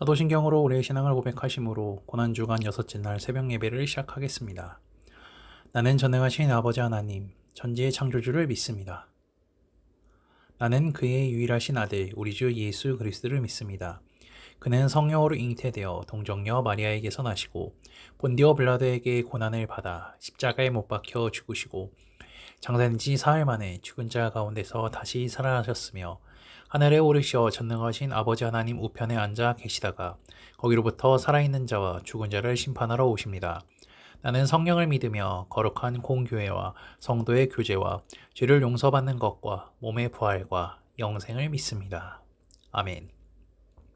사도신경으로 우리의 신앙을 고백하심으로 고난주간 여섯째 날 새벽 예배를 시작하겠습니다. 나는 전능하신 아버지 하나님, 천지의 창조주를 믿습니다. 나는 그의 유일하신 아들, 우리 주 예수 그리스도를 믿습니다. 그는 성령으로 잉태되어 동정녀 마리아에게서 나시고 본디오 빌라도에게 고난을 받아 십자가에 못 박혀 죽으시고 장사된 지 사흘 만에 죽은 자 가운데서 다시 살아나셨으며 하늘에 오르시어 전능하신 아버지 하나님 우편에 앉아 계시다가 거기로부터 살아있는 자와 죽은 자를 심판하러 오십니다. 나는 성령을 믿으며 거룩한 공교회와 성도의 교제와 죄를 용서받는 것과 몸의 부활과 영생을 믿습니다. 아멘.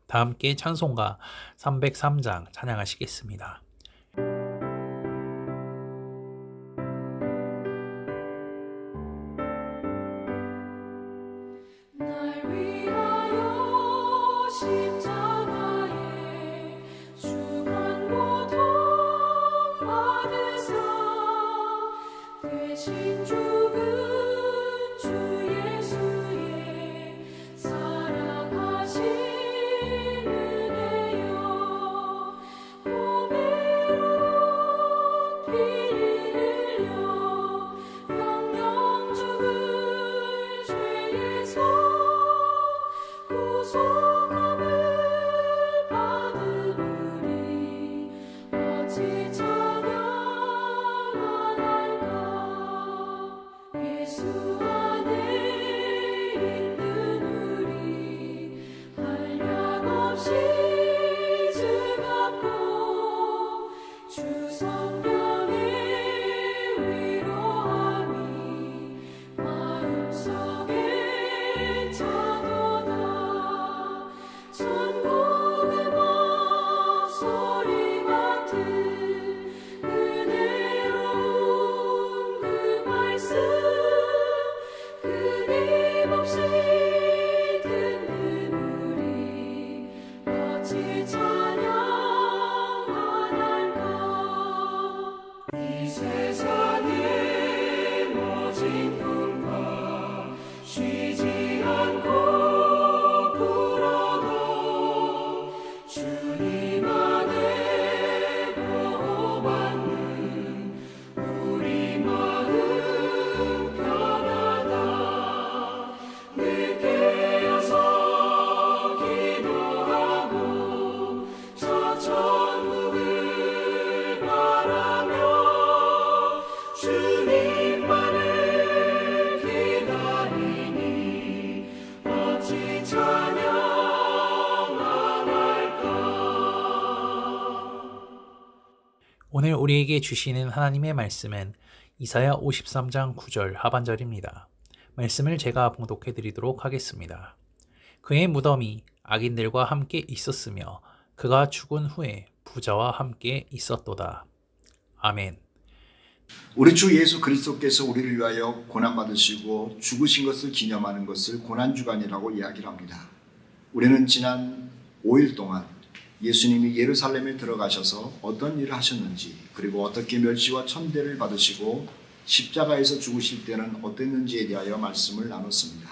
다 함께 찬송가 303장 찬양하시겠습니다. 날 위하여 십자가에 중한 고통 받으사 대신 죽은 주 예수의 사랑하신 은혜여 보배로운 피를 흘려 영영 죽을 죄에서 구속함을 받은 우리 어찌 찬양하날까. 예수 안에 있는 우리 한량없이 즐겁고 주 성령의 위로함이 마음속에 차도다. 천국의 목소리 같은 은혜로운 그 말씀 끊임없이 듣는 우리 어찌 찬양하날까. 이 세상의 모진 꿈과 쉬지 않고 불어도 주님 안에 보호받는 우리 마음 편하다. 늦게 어서 기도하고 저 천국을 바라며 주님만을 기다리니 어찌 찬양하날까. 오늘 우리에게 주시는 하나님의 말씀은 이사야 53장 9절 하반절입니다. 말씀을 제가 봉독해 드리도록 하겠습니다. 그의 무덤이 악인들과 함께 있었으며 그가 죽은 후에 부자와 함께 있었도다. 아멘. 우리 주 예수 그리스도께서 우리를 위하여 고난받으시고 죽으신 것을 기념하는 것을 고난주간이라고 이야기를 합니다. 우리는 지난 5일 동안 예수님이 예루살렘에 들어가셔서 어떤 일을 하셨는지, 그리고 어떻게 멸시와 천대를 받으시고 십자가에서 죽으실 때는 어땠는지에 대하여 말씀을 나눴습니다.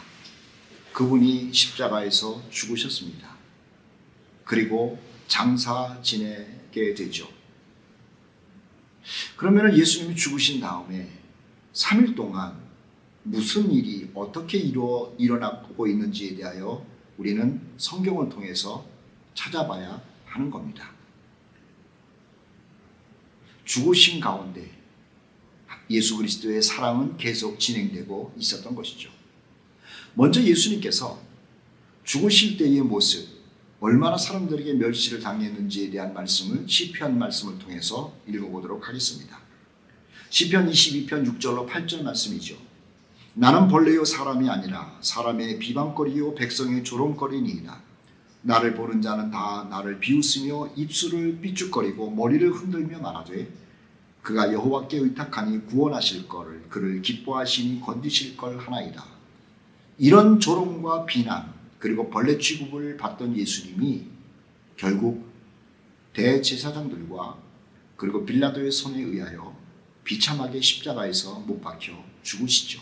그분이 십자가에서 죽으셨습니다. 그리고 장사 지내게 되죠. 그러면 예수님이 죽으신 다음에 3일 동안 무슨 일이 어떻게 일어나고 있는지에 대하여 우리는 성경을 통해서 찾아봐야 하는 겁니다. 죽으신 가운데 예수 그리스도의 사랑은 계속 진행되고 있었던 것이죠. 먼저 예수님께서 죽으실 때의 모습, 얼마나 사람들에게 멸시를 당했는지에 대한 말씀을 시편 말씀을 통해서 읽어보도록 하겠습니다. 시편 22편 6절로 8절 말씀이죠. 나는 벌레요 사람이 아니라 사람의 비방거리요 백성의 조롱거리니이다. 나를 보는 자는 다 나를 비웃으며 입술을 삐죽거리고 머리를 흔들며 말하되 그가 여호와께 의탁하니 구원하실 거를 그를 기뻐하시니 건지실 걸 하나이다. 이런 조롱과 비난 그리고 벌레 취급을 받던 예수님이 결국 대제사장들과 그리고 빌라도의 손에 의하여 비참하게 십자가에서 못 박혀 죽으시죠.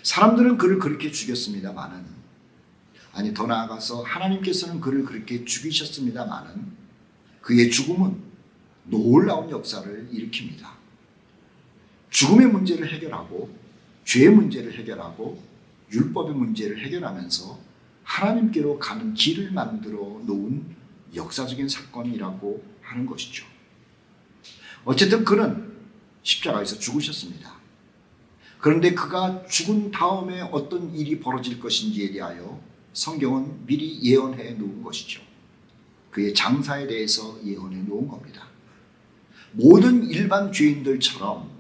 사람들은 그를 그렇게 죽였습니다마는 아니 더 나아가서 하나님께서는 그를 그렇게 죽이셨습니다마는 그의 죽음은 놀라운 역사를 일으킵니다. 죽음의 문제를 해결하고 죄의 문제를 해결하고 율법의 문제를 해결하면서 하나님께로 가는 길을 만들어 놓은 역사적인 사건이라고 하는 것이죠. 어쨌든 그는 십자가에서 죽으셨습니다. 그런데 그가 죽은 다음에 어떤 일이 벌어질 것인지에 대하여 성경은 미리 예언해 놓은 것이죠. 그의 장사에 대해서 예언해 놓은 겁니다. 모든 일반 죄인들처럼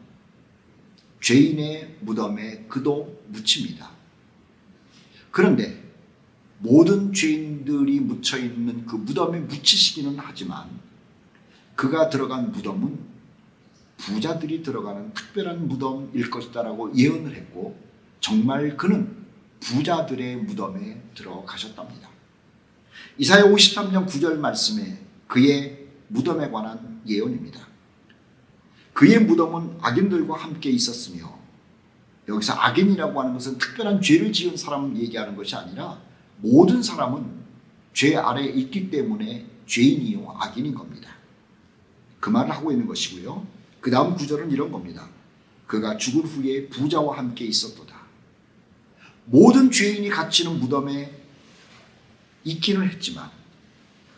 죄인의 무덤에 그도 묻힙니다. 그런데 모든 죄인들이 묻혀있는 그 무덤에 묻히시기는 하지만 그가 들어간 무덤은 부자들이 들어가는 특별한 무덤일 것이다라고 예언을 했고 정말 그는 부자들의 무덤에 들어가셨답니다. 이사야 53장 9절 말씀에 그의 무덤에 관한 예언입니다. 그의 무덤은 악인들과 함께 있었으며, 여기서 악인이라고 하는 것은 특별한 죄를 지은 사람을 얘기하는 것이 아니라 모든 사람은 죄 아래에 있기 때문에 죄인이요 악인인 겁니다. 그 말을 하고 있는 것이고요. 그 다음 구절은 이런 겁니다. 그가 죽은 후에 부자와 함께 있었도다. 모든 죄인이 갇히는 무덤에 있기는 했지만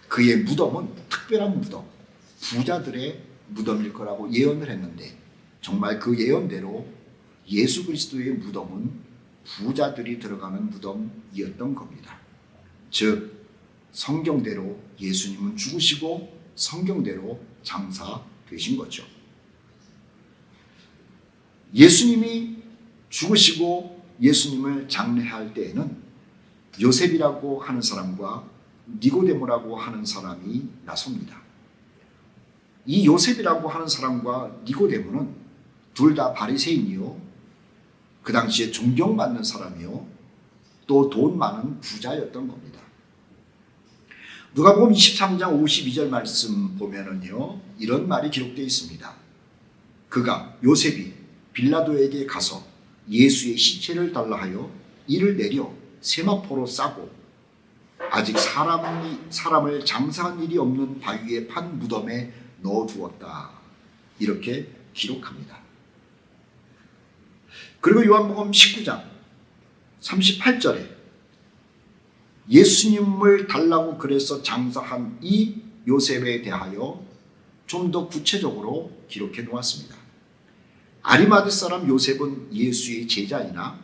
그의 무덤은 특별한 무덤, 부자들의 무덤일 거라고 예언을 했는데 정말 그 예언대로 예수 그리스도의 무덤은 부자들이 들어가는 무덤이었던 겁니다. 즉 성경대로 예수님은 죽으시고 성경대로 장사되신 거죠. 예수님이 죽으시고 예수님을 장례할 때에는 요셉이라고 하는 사람과 니고데모라고 하는 사람이 나섭니다. 이 요셉이라고 하는 사람과 니고데모는 둘 다 바리새인이요, 그 당시에 존경받는 사람이요, 또 돈 많은 부자였던 겁니다. 누가복음 23장 52절 말씀 보면은요, 이런 말이 기록되어 있습니다. 그가 요셉이 빌라도에게 가서 예수의 시체를 달라 하여 이를 내려 세마포로 싸고 아직 사람을 장사한 일이 없는 바위에 판 무덤에 넣어두었다. 이렇게 기록합니다. 그리고 요한복음 19장 38절에 예수님을 달라고 그래서 장사한 이 요셉에 대하여 좀 더 구체적으로 기록해 놓았습니다. 아리마대 사람 요셉은 예수의 제자이나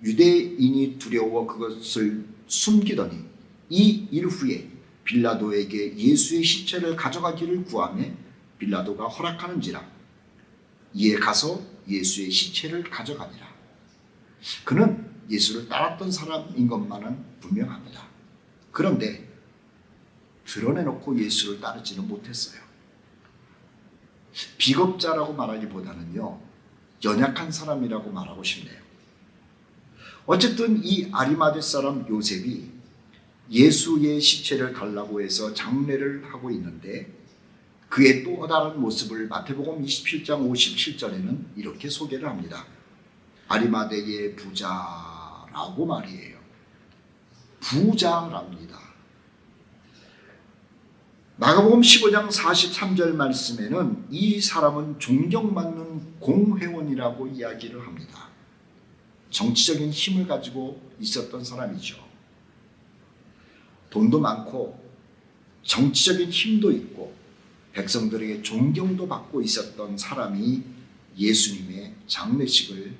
유대인이 두려워 그것을 숨기더니 이 일 후에 빌라도에게 예수의 시체를 가져가기를 구하며 빌라도가 허락하는지라 이에 가서 예수의 시체를 가져가니라. 그는 예수를 따랐던 사람인 것만은 분명합니다. 그런데 드러내놓고 예수를 따르지는 못했어요. 비겁자라고 말하기보다는요, 연약한 사람이라고 말하고 싶네요. 어쨌든 이 아리마대 사람 요셉이 예수의 시체를 달라고 해서 장례를 하고 있는데 그의 또 다른 모습을 마태복음 27장 57절에는 이렇게 소개를 합니다. 아리마대의 부자라고 말이에요. 부자랍니다. 마가복음 15장 43절 말씀에는 이 사람은 존경받는 공회원이라고 이야기를 합니다. 정치적인 힘을 가지고 있었던 사람이죠. 돈도 많고 정치적인 힘도 있고 백성들에게 존경도 받고 있었던 사람이 예수님의 장례식을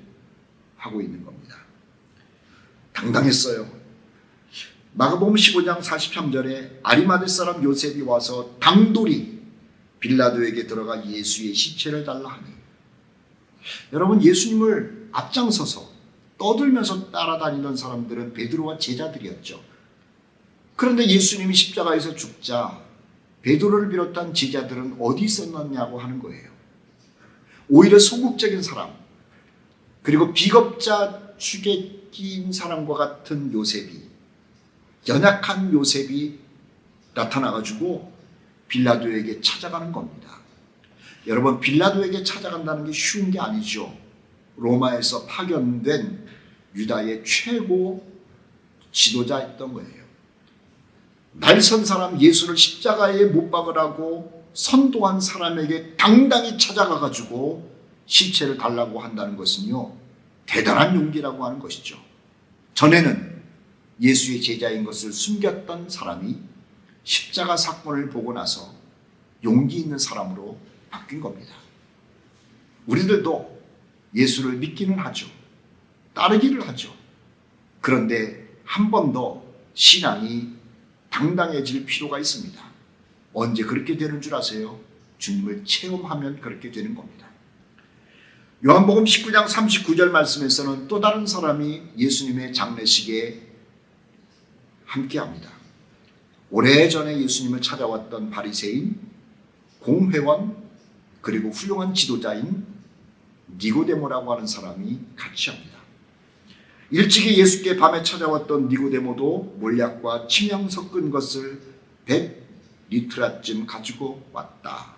하고 있는 겁니다. 당당했어요. 마가복음 15장 43절에 아리마대 사람 요셉이 와서 당돌이 빌라도에게 들어가 예수의 시체를 달라 하니, 여러분, 예수님을 앞장서서 떠들면서 따라다니던 사람들은 베드로와 제자들이었죠. 그런데 예수님이 십자가에서 죽자 베드로를 비롯한 제자들은 어디 있었느냐고 하는 거예요. 오히려 소극적인 사람, 그리고 비겁자 죽인 사람과 같은 요셉이, 연약한 요셉이 나타나가지고 빌라도에게 찾아가는 겁니다. 여러분, 빌라도에게 찾아간다는 게 쉬운 게 아니죠. 로마에서 파견된 유다의 최고 지도자였던 거예요. 날선 사람 예수를 십자가에 못 박으라고 선동한 사람에게 당당히 찾아가 가지고 시체를 달라고 한다는 것은요, 대단한 용기라고 하는 것이죠. 전에는 예수의 제자인 것을 숨겼던 사람이 십자가 사건을 보고 나서 용기 있는 사람으로 바뀐 겁니다. 우리들도 예수를 믿기는 하죠. 따르기를 하죠. 그런데 한 번 더 신앙이 당당해질 필요가 있습니다. 언제 그렇게 되는 줄 아세요? 주님을 체험하면 그렇게 되는 겁니다. 요한복음 19장 39절 말씀에서는 또 다른 사람이 예수님의 장례식에 함께합니다. 오래전에 예수님을 찾아왔던 바리새인, 공회원, 그리고 훌륭한 지도자인 니고데모라고 하는 사람이 같이 합니다. 일찍이 예수께 밤에 찾아왔던 니고데모도 몰약과 침향 섞은 것을 100리트라쯤 가지고 왔다.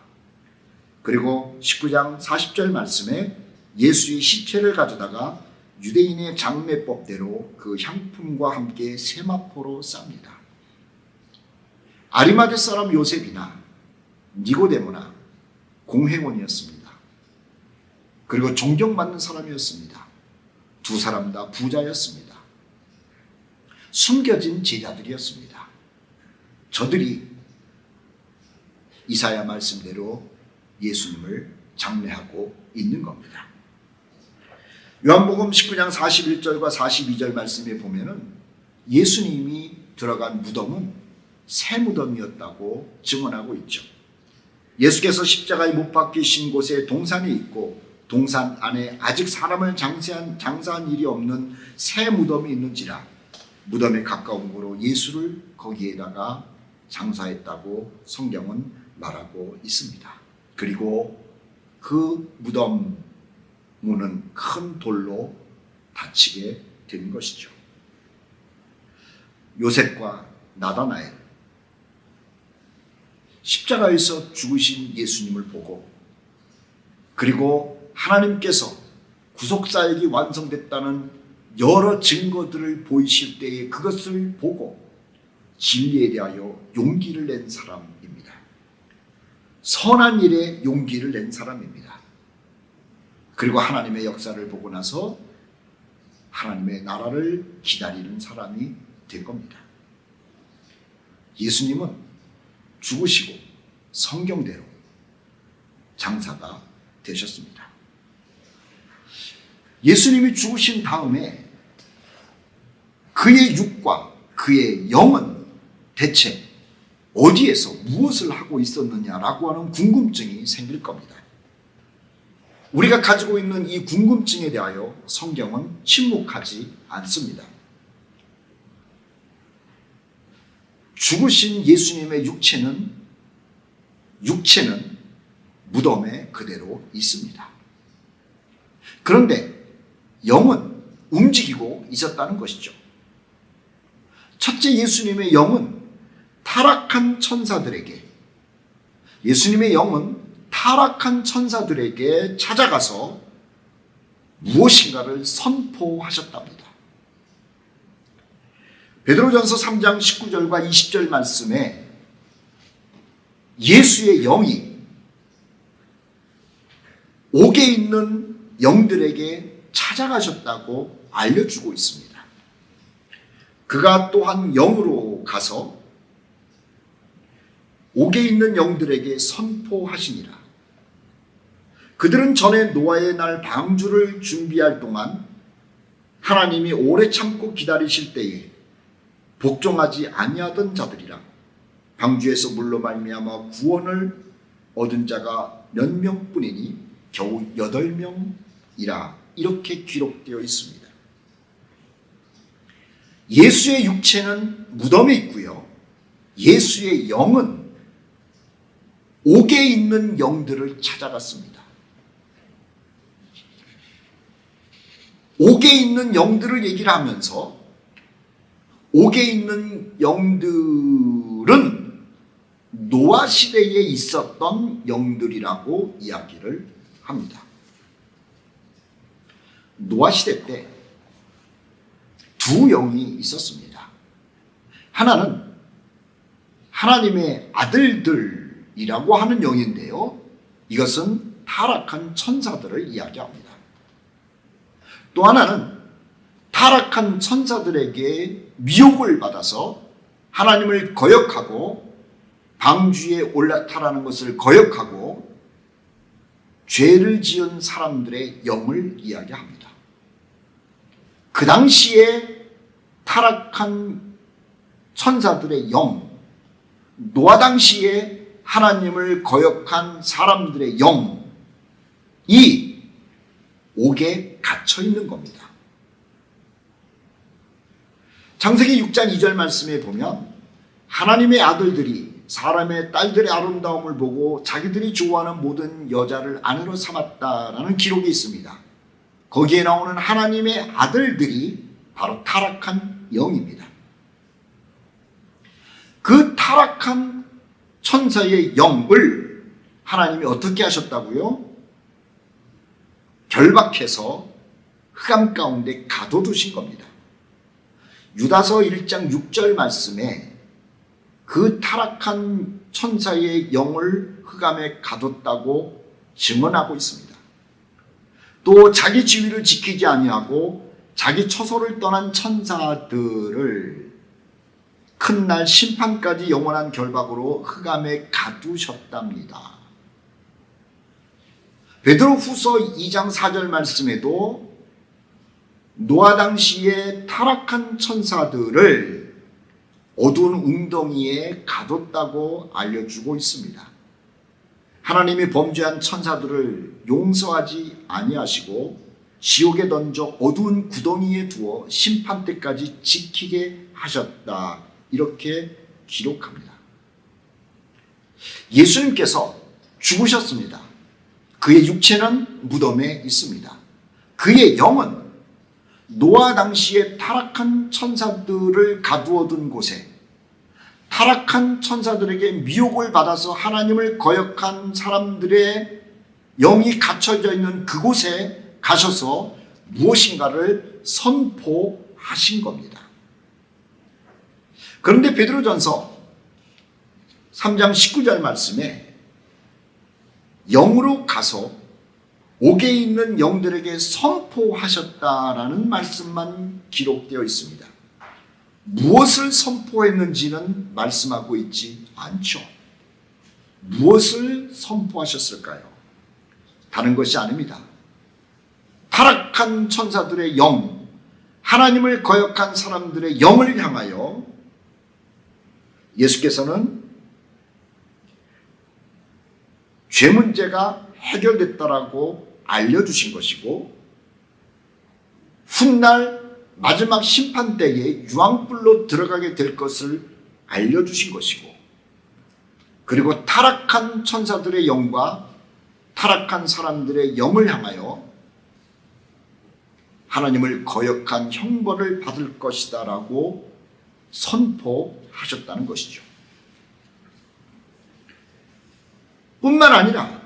그리고 19장 40절 말씀에 예수의 시체를 가져다가 유대인의 장례법대로 그 향품과 함께 세마포로 쌉니다. 아리마대 사람 요셉이나 니고데모나 공회원이었습니다. 그리고 존경받는 사람이었습니다. 두 사람 다 부자였습니다. 숨겨진 제자들이었습니다. 저들이 이사야 말씀대로 예수님을 장례하고 있는 겁니다. 요한복음 19장 41절과 42절 말씀에 보면은 예수님이 들어간 무덤은 새 무덤이었다고 증언하고 있죠. 예수께서 십자가에 못 박히신 곳에 동산이 있고 동산 안에 아직 사람을 장사한 일이 없는 새 무덤이 있는지라 무덤에 가까운 곳으로 예수를 거기에다가 장사했다고 성경은 말하고 있습니다. 그리고 그 무덤 문은 큰 돌로 닫히게 된 것이죠. 요셉과 나다나엘, 십자가에서 죽으신 예수님을 보고 그리고 하나님께서 구속사역이 완성됐다는 여러 증거들을 보이실 때에 그것을 보고 진리에 대하여 용기를 낸 사람입니다. 선한 일에 용기를 낸 사람입니다. 그리고 하나님의 역사를 보고 나서 하나님의 나라를 기다리는 사람이 된 겁니다. 예수님은 죽으시고 성경대로 장사가 되셨습니다. 예수님이 죽으신 다음에 그의 육과 그의 영은 대체 어디에서 무엇을 하고 있었느냐라고 하는 궁금증이 생길 겁니다. 우리가 가지고 있는 이 궁금증에 대하여 성경은 침묵하지 않습니다. 죽으신 예수님의 육체는 무덤에 그대로 있습니다. 그런데 영은 움직이고 있었다는 것이죠. 첫째, 예수님의 영은 타락한 천사들에게, 예수님의 영은 타락한 천사들에게 찾아가서 무엇인가를 선포하셨답니다. 베드로전서 3장 19절과 20절 말씀에 예수의 영이 옥에 있는 영들에게 찾아가셨다고 알려주고 있습니다. 그가 또한 영으로 가서 옥에 있는 영들에게 선포하시니라. 그들은 전에 노아의 날 방주를 준비할 동안 하나님이 오래 참고 기다리실 때에 복종하지 아니하던 자들이라. 방주에서 물로 말미암아 구원을 얻은 자가 몇 명뿐이니 겨우 8명이라 이렇게 기록되어 있습니다. 예수의 육체는 무덤에 있고요. 예수의 영은 옥에 있는 영들을 찾아갔습니다. 옥에 있는 영들을 얘기를 하면서 옥에 있는 영들은 노아 시대에 있었던 영들이라고 이야기를 합니다. 노아 시대 때 두 영이 있었습니다. 하나는 하나님의 아들들이라고 하는 영인데요. 이것은 타락한 천사들을 이야기합니다. 또 하나는 타락한 천사들에게 미혹을 받아서 하나님을 거역하고 방주에 올라타라는 것을 거역하고 죄를 지은 사람들의 영을 이야기합니다. 그 당시에 타락한 천사들의 영, 노아 당시에 하나님을 거역한 사람들의 영이 옥에 갇혀 있는 겁니다. 창세기 6장 2절 말씀에 보면 하나님의 아들들이 사람의 딸들의 아름다움을 보고 자기들이 좋아하는 모든 여자를 아내로 삼았다라는 기록이 있습니다. 거기에 나오는 하나님의 아들들이 바로 타락한 영입니다. 그 타락한 천사의 영을 하나님이 어떻게 하셨다고요? 결박해서 흑암 가운데 가둬두신 겁니다. 유다서 1장 6절 말씀에 그 타락한 천사의 영을 흑암에 가뒀다고 증언하고 있습니다. 또 자기 지위를 지키지 아니하고 자기 처소를 떠난 천사들을 큰 날 심판까지 영원한 결박으로 흑암에 가두셨답니다. 베드로후서 2장 4절 말씀에도 노아 당시에 타락한 천사들을 어두운 웅덩이에 가뒀다고 알려주고 있습니다. 하나님이 범죄한 천사들을 용서하지 아니하시고 지옥에 던져 어두운 구덩이에 두어 심판 때까지 지키게 하셨다. 이렇게 기록합니다. 예수님께서 죽으셨습니다. 그의 육체는 무덤에 있습니다. 그의 영은 노아 당시에 타락한 천사들을 가두어둔 곳에 타락한 천사들에게 미혹을 받아서 하나님을 거역한 사람들의 영이 갇혀져 있는 그곳에 가셔서 무엇인가를 선포하신 겁니다. 그런데 베드로전서 3장 19절 말씀에 영으로 가서 옥에 있는 영들에게 선포하셨다라는 말씀만 기록되어 있습니다. 무엇을 선포했는지는 말씀하고 있지 않죠. 무엇을 선포하셨을까요? 다른 것이 아닙니다. 타락한 천사들의 영, 하나님을 거역한 사람들의 영을 향하여 예수께서는 죄 문제가 해결됐다라고 알려주신 것이고 훗날 마지막 심판 때에 유황불로 들어가게 될 것을 알려주신 것이고 그리고 타락한 천사들의 영과 타락한 사람들의 영을 향하여 하나님을 거역한 형벌을 받을 것이다 라고 선포하셨다는 것이죠. 뿐만 아니라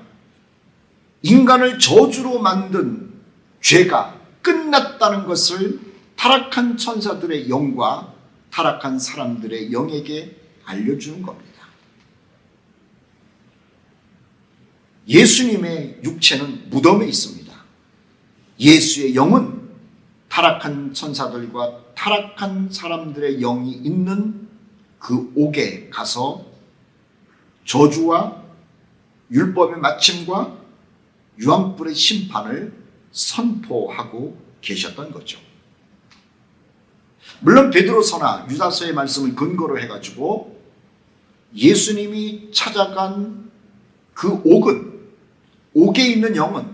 인간을 저주로 만든 죄가 끝났다는 것을 타락한 천사들의 영과 타락한 사람들의 영에게 알려주는 겁니다. 예수님의 육체는 무덤에 있습니다. 예수의 영은 타락한 천사들과 타락한 사람들의 영이 있는 그 옥에 가서 저주와 율법의 마침과 유황불의 심판을 선포하고 계셨던 거죠. 물론 베드로서나 유다서의 말씀을 근거로 해가지고 예수님이 찾아간 그 옥은 옥에 있는 영은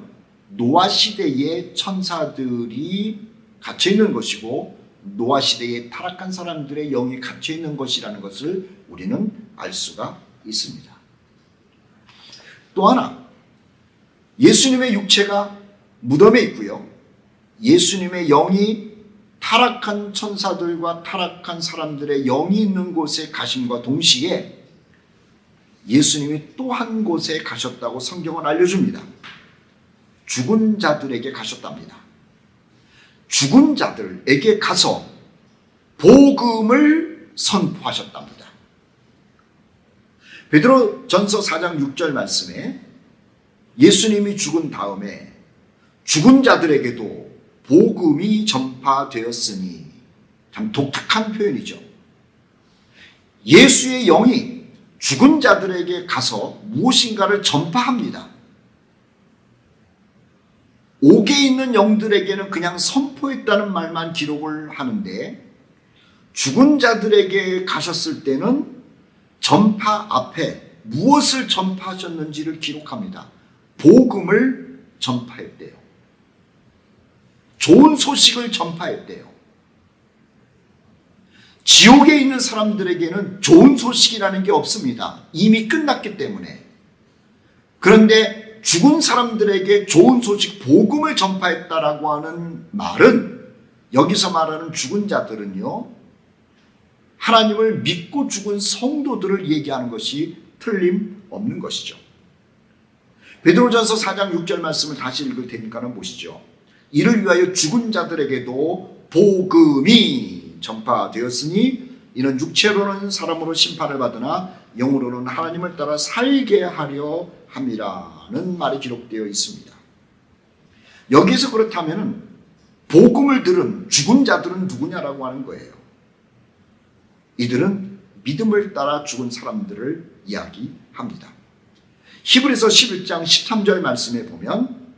노아 시대의 천사들이 갇혀 있는 것이고 노아 시대의 타락한 사람들의 영이 갇혀 있는 것이라는 것을 우리는 알 수가 있습니다. 또 하나, 예수님의 육체가 무덤에 있고요. 예수님의 영이 타락한 천사들과 타락한 사람들의 영이 있는 곳에 가심과 동시에 예수님이 또 한 곳에 가셨다고 성경은 알려줍니다. 죽은 자들에게 가셨답니다. 죽은 자들에게 가서 복음을 선포하셨답니다. 베드로전서 4장 6절 말씀에 예수님이 죽은 다음에 죽은 자들에게도 복음이 전파되었으니, 참 독특한 표현이죠. 예수의 영이 죽은 자들에게 가서 무엇인가를 전파합니다. 옥에 있는 영들에게는 그냥 선포했다는 말만 기록을 하는데, 죽은 자들에게 가셨을 때는 전파 앞에 무엇을 전파하셨는지를 기록합니다. 복음을 전파했대요. 좋은 소식을 전파했대요. 지옥에 있는 사람들에게는 좋은 소식이라는 게 없습니다. 이미 끝났기 때문에. 그런데 죽은 사람들에게 좋은 소식, 복음을 전파했다라고 하는 말은, 여기서 말하는 죽은 자들은요, 하나님을 믿고 죽은 성도들을 얘기하는 것이 틀림없는 것이죠. 베드로전서 4장 6절 말씀을 다시 읽을 테니까는 보시죠. 이를 위하여 죽은 자들에게도 복음이 전파되었으니 이는 육체로는 사람으로 심판을 받으나 영으로는 하나님을 따라 살게 하려 함이라는 말이 기록되어 있습니다. 여기서 그렇다면 복음을 들은 죽은 자들은 누구냐라고 하는 거예요. 이들은 믿음을 따라 죽은 사람들을 이야기합니다. 히브리서 11장 13절 말씀에 보면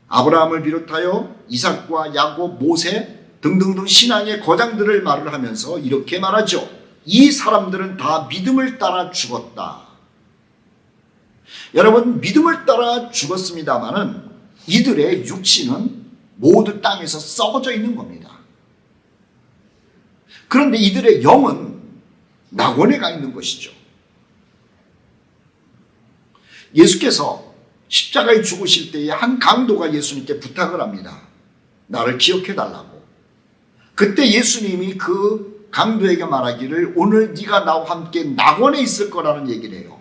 아브라함을 비롯하여 이삭과 야곱, 모세 등등등 신앙의 거장들을 말을 하면서 이렇게 말하죠. 이 사람들은 다 믿음을 따라 죽었다. 여러분, 믿음을 따라 죽었습니다마는 이들의 육신은 모두 땅에서 썩어져 있는 겁니다. 그런데 이들의 영은 낙원에 가 있는 것이죠. 예수께서 십자가에 죽으실 때에 한 강도가 예수님께 부탁을 합니다. 나를 기억해 달라고. 그때 예수님이 그 강도에게 말하기를 오늘 네가 나와 함께 낙원에 있을 거라는 얘기를 해요.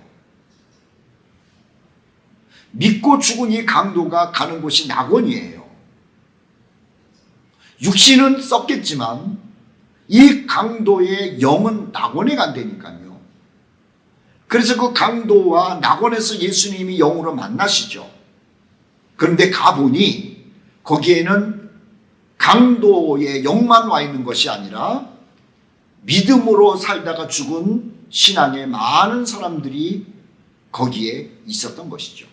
믿고 죽은 이 강도가 가는 곳이 낙원이에요. 육신은 썩겠지만 이 강도의 영은 낙원에 간다니까요. 그래서 그 강도와 낙원에서 예수님이 영으로 만나시죠. 그런데 가보니 거기에는 강도의 영만 와 있는 것이 아니라 믿음으로 살다가 죽은 신앙의 많은 사람들이 거기에 있었던 것이죠.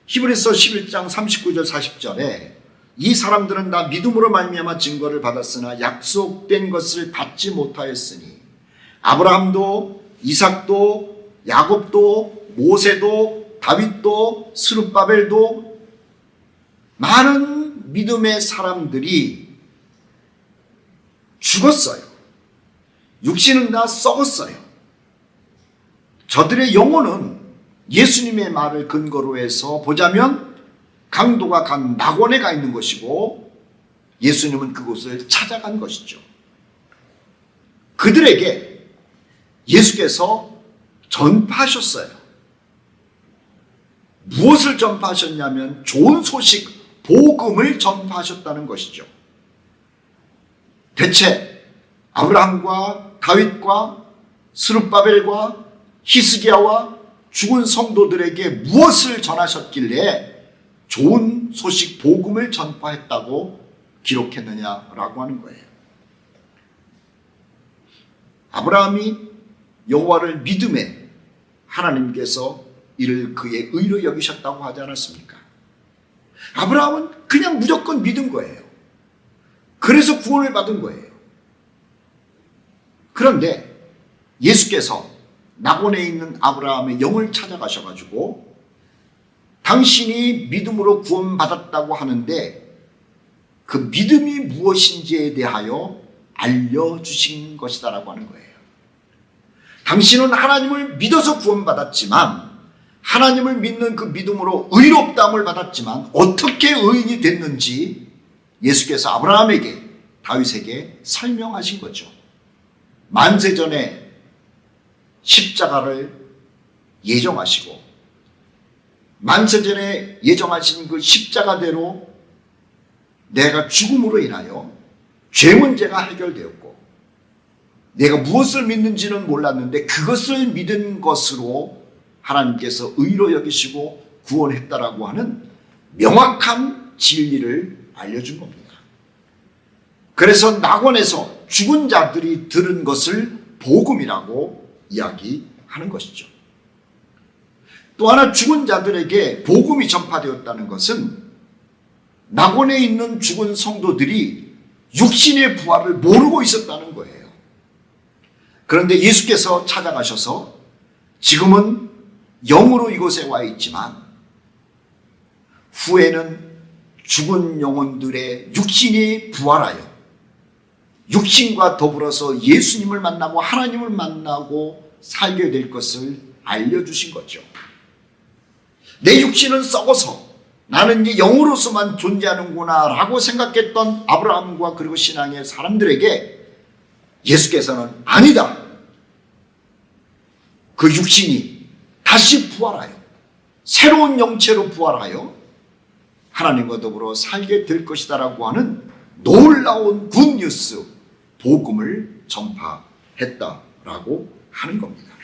히브리서 11장 39절 40절에 이 사람들은 다 믿음으로 말미암아 증거를 받았으나 약속된 것을 받지 못하였으니 아브라함도 이삭도 야곱도 모세도 다윗도 스룹바벨도 많은 믿음의 사람들이 죽었어요. 육신은 다 썩었어요. 저들의 영혼은 예수님의 말을 근거로 해서 보자면 강도가 간 낙원에 가 있는 것이고 예수님은 그곳을 찾아간 것이죠. 그들에게 예수께서 전파하셨어요. 무엇을 전파하셨냐면 좋은 소식, 복음을 전파하셨다는 것이죠. 대체 아브라함과 다윗과 스룹바벨과 히스기야와 죽은 성도들에게 무엇을 전하셨길래 좋은 소식, 복음을 전파했다고 기록했느냐라고 하는 거예요. 아브라함이 여호와를 믿음에 하나님께서 이를 그의 의로 여기셨다고 하지 않았습니까? 아브라함은 그냥 무조건 믿은 거예요. 그래서 구원을 받은 거예요. 그런데 예수께서 낙원에 있는 아브라함의 영을 찾아가셔가지고 당신이 믿음으로 구원받았다고 하는데 그 믿음이 무엇인지에 대하여 알려주신 것이다라고 하는 거예요. 당신은 하나님을 믿어서 구원받았지만 하나님을 믿는 그 믿음으로 의롭다함을 받았지만 어떻게 의인이 됐는지 예수께서 아브라함에게 다윗에게 설명하신 거죠. 만세전에 십자가를 예정하시고 만세전에 예정하신 그 십자가대로 내가 죽음으로 인하여 죄 문제가 해결되었고 내가 무엇을 믿는지는 몰랐는데 그것을 믿은 것으로 하나님께서 의로 여기시고 구원했다라고 하는 명확한 진리를 알려준 겁니다. 그래서 낙원에서 죽은 자들이 들은 것을 복음이라고 이야기하는 것이죠. 또 하나 죽은 자들에게 복음이 전파되었다는 것은 낙원에 있는 죽은 성도들이 육신의 부활을 모르고 있었다는 거예요. 그런데 예수께서 찾아가셔서 지금은 영으로 이곳에 와 있지만 후에는 죽은 영혼들의 육신이 부활하여 육신과 더불어서 예수님을 만나고 하나님을 만나고 살게 될 것을 알려주신 거죠. 내 육신은 썩어서 나는 이제 영으로서만 존재하는구나 라고 생각했던 아브라함과 그리고 신앙의 사람들에게 예수께서는 아니다. 그 육신이 다시 부활하여 새로운 영체로 부활하여 하나님과 더불어 살게 될 것이다 라고 하는 놀라운 굿뉴스, 복음을 전파했다라고 하는 겁니다.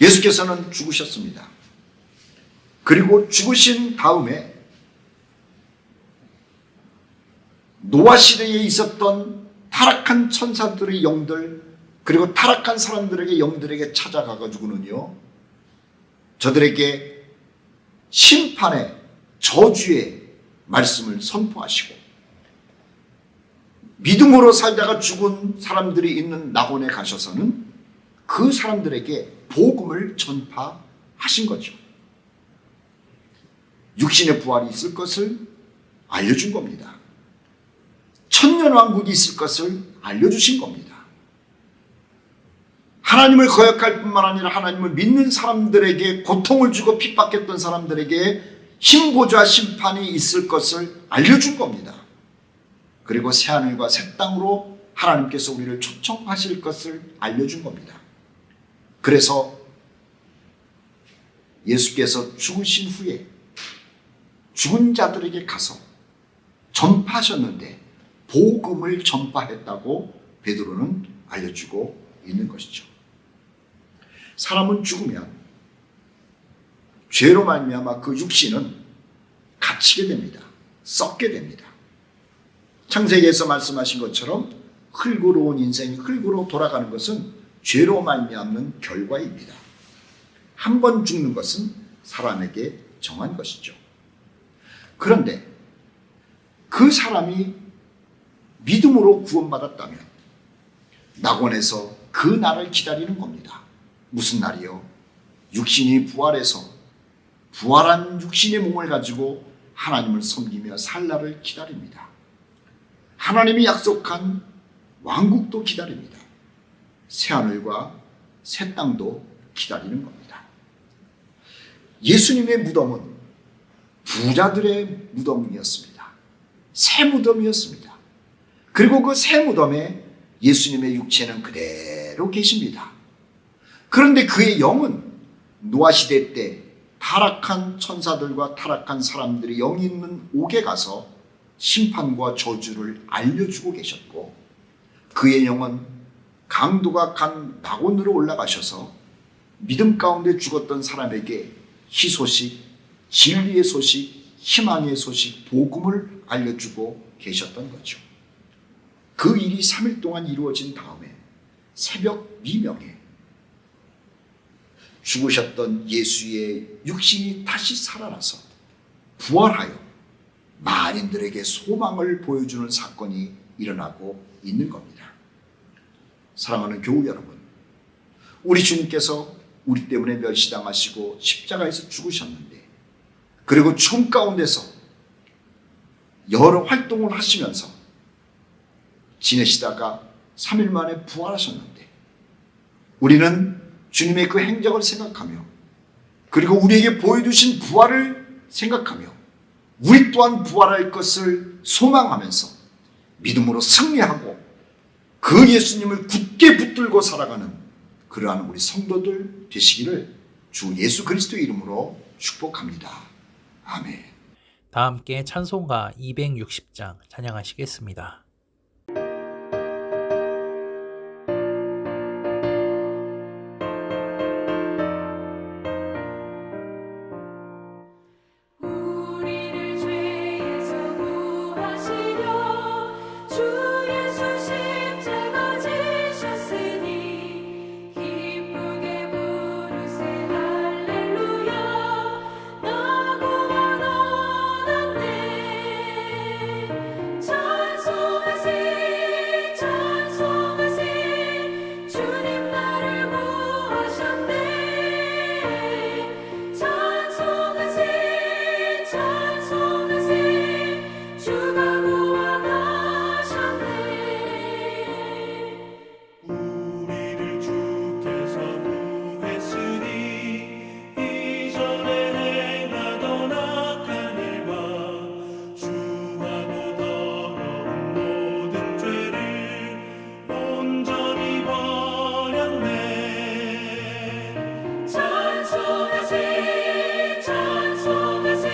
예수께서는 죽으셨습니다. 그리고 죽으신 다음에 노아 시대에 있었던 타락한 천사들의 영들 그리고 타락한 사람들에게 영들에게 찾아가가지고는요 저들에게 심판의 저주의 말씀을 선포하시고 믿음으로 살다가 죽은 사람들이 있는 낙원에 가셔서는 그 사람들에게 복음을 전파하신 거죠. 육신의 부활이 있을 것을 알려준 겁니다. 천년왕국이 있을 것을 알려주신 겁니다. 하나님을 거역할 뿐만 아니라 하나님을 믿는 사람들에게 고통을 주고 핍박했던 사람들에게 힘보좌 심판이 있을 것을 알려준 겁니다. 그리고 새하늘과 새 땅으로 하나님께서 우리를 초청하실 것을 알려준 겁니다. 그래서 예수께서 죽으신 후에 죽은 자들에게 가서 전파하셨는데 복음을 전파했다고 베드로는 알려주고 있는 것이죠. 사람은 죽으면 죄로 말미암아 그 육신은 갇히게 됩니다. 썩게 됩니다. 창세기에서 말씀하신 것처럼 흙으로 온 인생이 흙으로 돌아가는 것은 죄로 말미암는 결과입니다. 한 번 죽는 것은 사람에게 정한 것이죠. 그런데 그 사람이 믿음으로 구원받았다면 낙원에서 그 날을 기다리는 겁니다. 무슨 날이요? 육신이 부활해서 부활한 육신의 몸을 가지고 하나님을 섬기며 살 날을 기다립니다. 하나님이 약속한 왕국도 기다립니다. 새하늘과 새 땅도 기다리는 겁니다. 예수님의 무덤은 부자들의 무덤이었습니다. 새 무덤이었습니다. 그리고 그 새 무덤에 예수님의 육체는 그대로 계십니다. 그런데 그의 영은 노아 시대 때 타락한 천사들과 타락한 사람들이 영이 있는 옥에 가서 심판과 저주를 알려주고 계셨고 그의 영은 강도가 간 낙원으로 올라가셔서 믿음 가운데 죽었던 사람에게 희소식, 진리의 소식, 희망의 소식, 복음을 알려주고 계셨던 거죠. 그 일이 3일 동안 이루어진 다음에 새벽 미명에 죽으셨던 예수의 육신이 다시 살아나서 부활하여 만인들에게 소망을 보여주는 사건이 일어나고 있는 겁니다. 사랑하는 교우 여러분, 우리 주님께서 우리 때문에 멸시당하시고 십자가에서 죽으셨는데 그리고 죽음 가운데서 여러 활동을 하시면서 지내시다가 3일 만에 부활하셨는데 우리는 주님의 그 행적을 생각하며 그리고 우리에게 보여주신 부활을 생각하며 우리 또한 부활할 것을 소망하면서 믿음으로 승리하고 그 예수님을 굳게 붙들고 살아가는 그러한 우리 성도들 되시기를 주 예수 그리스도의 이름으로 축복합니다. 아멘. 다 함께 찬송가 260장 찬양하시겠습니다. 우리를 죄에서 구하시려 주 예수 십자가 지셨으니 기쁘게 부르세 할렐루야 나 구원 얻었네 찬송하세 찬송하세 주님 나를 구하셨네 찬송하세 찬송하세 주가 구원하셨네 우리를 주께서 구했으니 이전에 행하던 악한 일과 주하고 더러운 모든 죄를 온전히 버렸네 찬송하세 찬송하세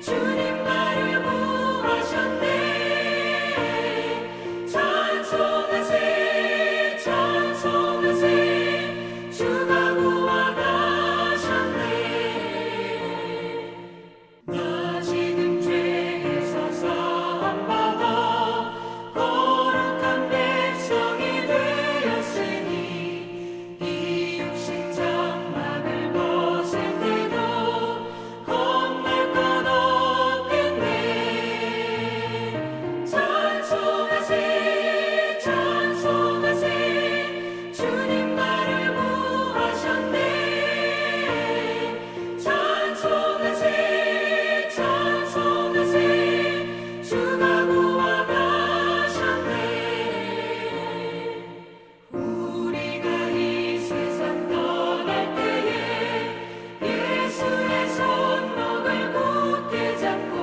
주님 나를 구하셨네 찬송하세 찬송하세 주가 구원하셨네 나 지금 죄에서 사함받아 거룩한 백성이 되었으니 이 육신 장막을 벗을 때도 겁날 것 없겠네 찬송하세 찬송하세 주님 나를 구하셨네 찬송하세 찬송하세 주가 구원하셨네 우리가 이 세상 떠날 때에 예수의 손목을 굳게 잡고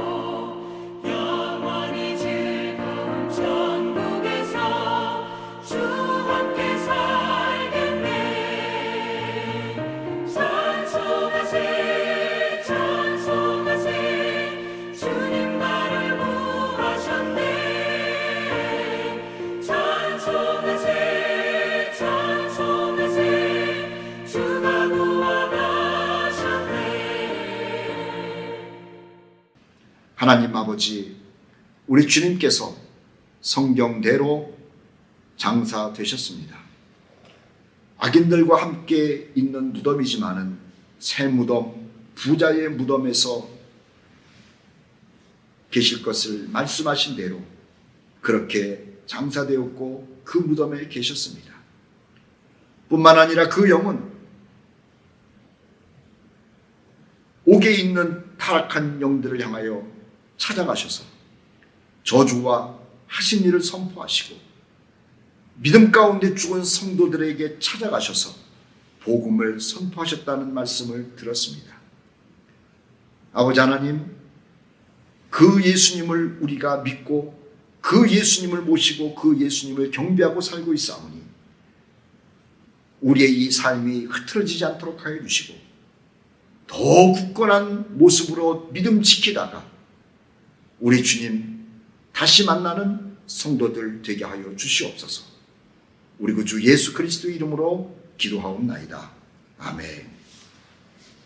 영원히 즐거운 천국에서 주 함께 살겠네 찬송하세 찬송하세 주님 나를 구하셨네 찬송하세 찬송하세 주가 구원하셨네 하나님 아버지, 우리 주님께서 성경대로 장사되셨습니다. 악인들과 함께 있는 무덤이지만은 새 무덤, 부자의 무덤에서 계실 것을 말씀하신 대로 그렇게 장사되었고 그 무덤에 계셨습니다. 뿐만 아니라 그 영은 옥에 있는 타락한 영들을 향하여 찾아가셔서 저주와 하신 일을 선포하시고 믿음 가운데 죽은 성도들에게 찾아가셔서 복음을 선포하셨다는 말씀을 들었습니다. 아버지 하나님, 그 예수님을 우리가 믿고 그 예수님을 모시고 그 예수님을 경배하고 살고 있사오니 우리의 이 삶이 흐트러지지 않도록 하여 주시고 더 굳건한 모습으로 믿음 지키다가 우리 주님 다시 만나는 성도들 되게 하여 주시옵소서. 우리 그 주 예수 그리스도의 이름으로 기도하옵나이다. 아멘.